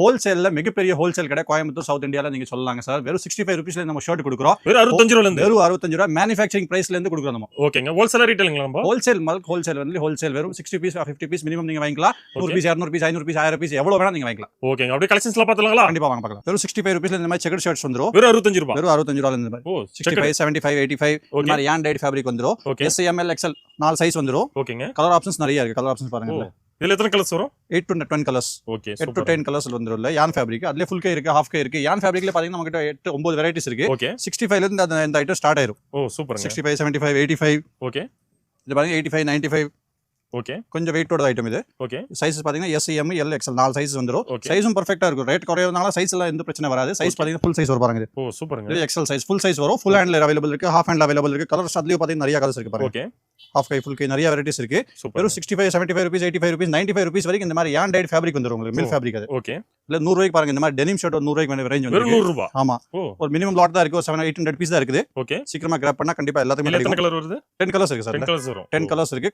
ஹோல்சேல்ல மிகப்பெரிய ஹோல்சேல் கடை கோயம்புத்தூர் சவுத் இந்தியால நீங்க சொல்லலாங்க சார். வெறும் 65 ரூபீஸ்ல நம்ம ஷர்ட் கொடுக்குறோம். வெறும் 65 ரூபாயில இருந்து வெறும் 65 ரூபாய் மேனுஃபேக்சரிங் பிரைஸ்ல இருந்து கொடுக்குறோம் நம்ம. ஓகேங்க. ஹோல்சேலர் ரீட்டைலுங்களா நம்ம? ஹோல்சேல் மல்க் ஹோல்சேல் வந்து ஹோல்சேல் வெறும் 60 பீஸ் 50 பீஸ் மினிமம் நீங்க வாங்கிக்கலாம். 100 பீஸ் 200 பீஸ் 500 பீஸ் 1000 பீஸ் எவ்வளவு வேணா நீங்க வாங்கிக்கலாம். ஓகேங்க. அப்படியே கலெக்ஷன்ஸ்லாம் பார்த்தலாங்களா? கண்டிப்பா வாங்க பார்க்கலாம். வெறும் 65 ரூபீஸ்ல இந்த மாதிரி செக்கர் ஷர்ட்ஸ் வந்துரும். வெறும் 65 ரூபாய். வெறும் 65 ரூபாயில இந்த மாதிரி. ஓ 65 75 85 இந்த மாதிரி ஏன் டைட் ஃபேப்ரிக் வந்துரும். S M L XL 4 size வந்துரும். ஓகேங்க. கலர் ஆப்ஷன்ஸ் நிறைய இருக்கு. கலர் ஆப்ஷன்ஸ் பாருங்க. இதுல எத்தனை கலர்ஸ் வரும்? 8 to 10 கலர்ஸ். ஓகே. 8 to 10 கலர்ஸ்ல வந்துரும். யான் ஃபேப்ரிக் அதுல ஃபுல் கை இருக்கு, ஹாஃப் கை இருக்கு. யான் ஃபேப்ரிக்ல பாத்தீங்கன்னா நமக்கு 8 9 வெரைட்டிஸ் இருக்கு. ஓகே. 65 ல இருந்து இந்த ஐட்டம் ஸ்டார்ட் ஆயிரும். ஓ சூப்பர்ங்க. 65 75 85. ஓகே. இது பாருங்க 85 95. ஓகே. கொஞ்சம் வெயிட்டோட ஐட்டம் இது. ஓகே. சைஸ் பாத்தீங்கன்னா S M L XL 4 size வந்துரும். Okay. சைஸும் பெர்ஃபெக்ட்டா இருக்கும். ரேட் குறையறதுனால சைஸ்ல எந்த பிரச்சனை வராது. சைஸ் பாத்தீங்கன்னா ஃபுல் சைஸ் வரும் பாருங்க இது. ஓ சூப்பர்ங்க. இது XL சைஸ் ஃபுல் சைஸ் வரும். ஃபுல் ஹேண்ட்ல அவைலபிள் இருக்கு, ஹாஃப் ஹேண்ட்ல அவைலபிள் இருக்கு. கலர்ஸ் அதுலயும் பாத்தீங்கன்னா நிறைய கலர்ஸ் இருக்கு பாருங்க. ஓகே. ஹாஃப் கை ஃபுல் கை நிறைய வெரைட்டிஸ் இருக்கு. வெறும் 65 75 ரூபீஸ் 85 ரூபீஸ் 95 ரூபீஸ் வரைக்கும் இந்த மாதிரி யான் டைட் ஃபேப்ரிக் வந்துரும் உங்களுக்கு. மில் ஃபேப்ரிக் அது. ஓகே. இல்ல 100 ரூபாய்க்கு பாருங்க இந்த மாதிரி டெனிம் ஷர்ட் 100 ரூபாய்க்கு ரேஞ்ச் வந்து. வெறும் 100 ரூபாய். ஆமா. ஒரு மினிமம் லாட் தான் இருக்கு. ஒரு 700 800 பீஸ் தான் இருக்குது. ஓகே. சீக்கிரமா கிராப் பண்ணா கண்டிப்பா எல்லாத்துக்கும் எத்தனை கிடைக்கும். கலர் வருது? 10 கலர்ஸ் இருக்கு சார். 10 கலர்ஸ் வரும். 10 கலர்ஸ் இருக்கு.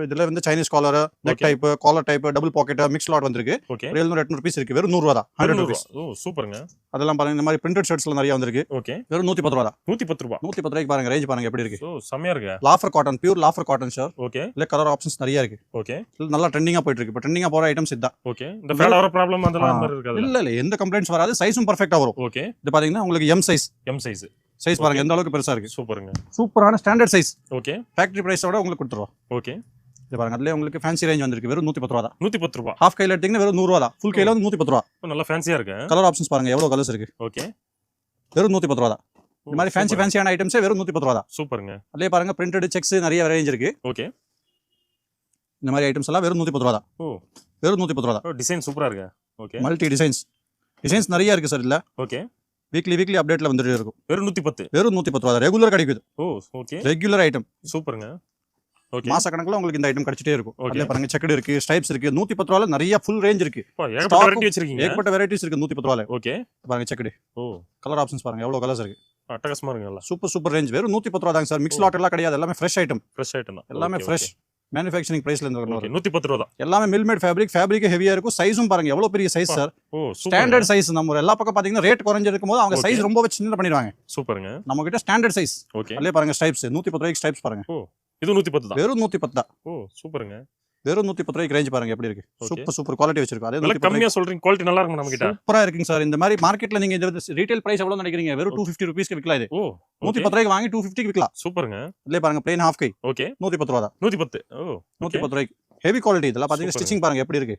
இதுல வந்து Chinese collar, neck type, collar type, double pocket, mix lot வந்திருக்கு. ஓகே. 700 800 பீஸ் இருக்கு. வெறும் 100 ரூபாய் தான். 100 ரூபீஸ். ஓ சூப்பர்ங்க. அதெல்லாம் பாருங்க இந்த மாதிரி பிரிண்டட் ஷர்ட்ஸ்ல நிறைய வந்திருக்கு. ஓகே. வெறும் 110 ரூபாய் தான். 110 ரூபாய். 110 ரூபாய்க்கு பாருங்க ரேஞ்ச் பாருங்க எப்படி இருக்கு. ஓ செமையா இருக்கு. Lawful cotton, pure lawful cotton shirt. Okay. இல்ல கலர் ஆப்ஷன்ஸ் நிறைய இருக்கு. ஓகே. இல்ல நல்லா ட்ரெண்டிங்கா போயிட்டு இருக்கு. இப்போ ட்ரெண்டிங்கா போற ஐட்டம்ஸ் இதான். ஓகே. இந்த ஃபேட் வர ப்ராப்ளம் அதெல்லாம் மாதிரி இருக்காது. இல்ல எந்த கம்ப்ளைண்ட்ஸ் வராது. சைஸும் பெர்ஃபெக்ட்டா வரும். ஓகே. இது பாத்தீங்கன்னா உங்களுக்கு M size. M size. Size பாருங்க எந்த அளவுக்கு பெருசா இருக்கு. சூப்பர்ங்க. சூப்பரான ஸ்டாண்டர்ட் சைஸ். ஓகே. ஃபேக்டரி பிரைஸோட உங்களுக்கு கொடுத்துருவோம். ஓகே. இது பாருங்க அதுல உங்களுக்கு ஃபேன்சி ரேஞ்ச் வந்திருக்கு. வெறும் 110 ரூபாய் தான். 110 ரூபாய். ஹாஃப் கைல எடுத்தீங்கன்னா வெறும் 100 ரூபாய் தான். ஃபுல் கைல வந்து 110 ரூபாய். நல்ல ஃபேன்சியா இருக்கு. கலர் ஆப்ஷன்ஸ் பாருங்க எவ்வளவு கலர்ஸ் இருக்கு. ஓகே. வெறும் 110 ரூபாய் தான். இந்த மாதிரி ஃபேன்சியான ஐட்டம்ஸே வெறும் 110 ரூபாய் தான். சூப்பர்ங்க. அதுலயே பாருங்க பிரிண்டட் செக்ஸ் நிறைய ரேஞ்ச் இருக்கு. ஓகே. இந்த மாதிரி ஐட்டம்ஸ் எல்லாம் வெறும் 110 ரூபாய் தான். ஓ வெறும் 110 ரூபாய் தான். ஓ டிசைன் சூப்பரா இருக்கு. ஓகே. மல்டி டிசைன்ஸ் நிறைய இருக்கு சார் இல்ல. ஓகே. வீக்லி அப்டேட்ல வந்துட்டே இருக்கும். வெறும் 110. வெறும் 110 ரூபாய் தான். ரெகுலர் கிடைக்குது. ஓ ஓகே. Regular item. சூப்பர்ங்க. ஓகே. மாச கணக்குல உங்களுக்கு இந்த ஐட்டம் கிடைச்சிட்டே இருக்கும். அதுல பாருங்க செக்கட் இருக்கு, ஸ்ட்ரைப்ஸ் இருக்கு. 110 ரூபாயில நிறைய ஃபுல் ரேஞ்ச் இருக்கு. ஏகப்பட்ட வெரைட்டி வச்சிருக்கீங்க. ஏகப்பட்ட வெரைட்டிஸ் இருக்கு 110 ரூபாயில. ஓகே. பாருங்க செக்கட். ஓ கலர் ஆப்ஷன்ஸ் பாருங்க எவ்வளவு கலர்ஸ் இருக்கு. அட்டகாசமா இருக்குல்ல. Super range. வெறும் 110 ரூபாய் தாங்க சார். மிக்ஸ் லாட் எல்லாம் கிடையாது. எல்லாமே ஃப்ரெஷ் ஐட்டம். ஃப்ரெஷ் ஐட்டம் தான். எல்லாமே ஃப்ரெஷ். மேனுஃபேக்சரிங் பிரைஸ்ல இருந்து வரணும். 110 ரூபாய் தான். எல்லாமே மில் மேட் ஃபேப்ரிக் ஹெவியா இருக்கும். சைஸும் பாருங்க எவ்வளவு பெரிய சைஸ் சார். ஓ ஸ்டாண்டர்ட் சைஸ். நம்ம எல்லா பக்கம் பாத்தீங்கன்னா ரேட் குறைஞ்சிருக்கும் போது அவங்க சைஸ் ரொம்ப சின்னதா பண்ணிடுவாங்க. சூப்பர்ங்க. நம்ம கிட்ட ஸ்டாண்டர்ட் சைஸ். ஓகே. அதுலயே பாருங்க ஸ்ட்ரைப்ஸ் 110 ரூபாய்க்கு ஸ்ட்ரைப்ஸ் பாருங்க. ஓ இது 110 தான். வெறும் 110 தான். ஓ சூப்பர்ங்க. வெறும் 110 ரூபாய்க்கு ரேஞ்ச் பாருங்க எப்படி இருக்கு. சூப்பர் குவாலிட்டி வச்சிருக்கோம். அதே 110 கம்மியா சொல்றீங்க. குவாலிட்டி நல்லா இருக்கும் நம்ம கிட்ட. சூப்பரா இருக்குங்க சார். இந்த மாதிரி மார்க்கெட்ல நீங்க இந்த ரீட்டைல் பிரைஸ் எவ்வளவு நினைக்கிறீங்க? வெறும் 250 ரூபீஸ்க்கு விக்கலாம் இது. ஓ 110 ரூபாய்க்கு வாங்கி 250க்கு விக்கலாம். சூப்பர்ங்க. அதுலயே பாருங்க பிளேன் ஹாஃப் கை. ஓகே. 110 ரூபாய் தான். 110. ஓ 110 ரூபாய்க்கு ஹெவி குவாலிட்டி. இதெல்லாம் பாத்தீங்கன்னா ஸ்டிச்சிங் பாருங்க எப்படி இருக்கு.